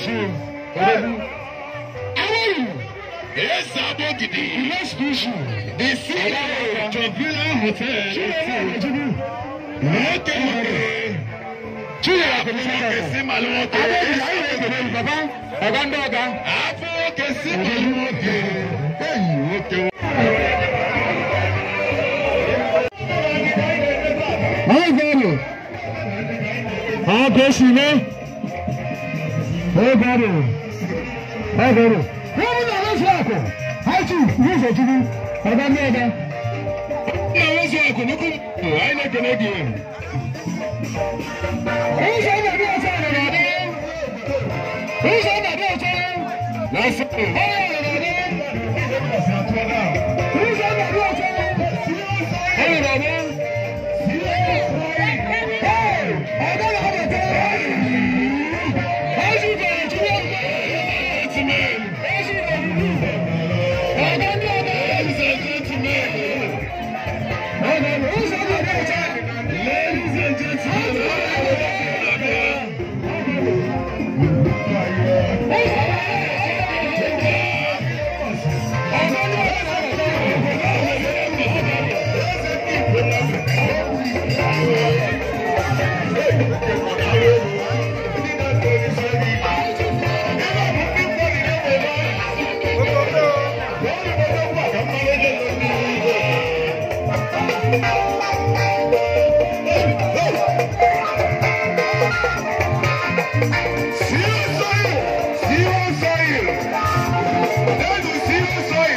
you. Yes, I'm the next issue. The CEO of Villa Hotel. Okay. Chia kesi malumo ke. Baba, ogandoga. Afu kesi malumo ke. Okay. Hi, Gano. How goes you, man? Hey, Gano. Hi, Gano. Let's go. How to use it to do? Ogandoga. Now let's go. Look, I like an again. Who's on the door telling me? Who's on the door telling me? That's it. Who's on the door telling me? Hey, Robin. Hey, I don't know how to tell you. How's you going to do it? It's a man. How's you going to do it? I don't know that. It's a gentleman. Who's on the door telling me? Ladies and gentlemen. I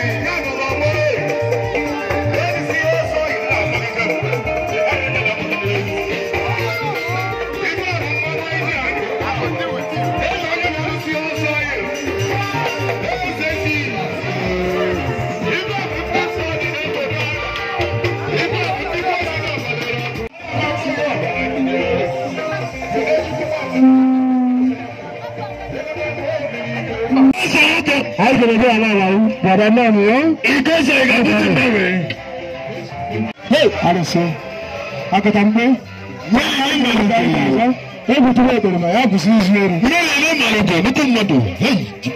can do a but I know you. Because I got it away. Hey, I don't say. I got a man. Able to wait on my office is here. No, no, hey. Hey,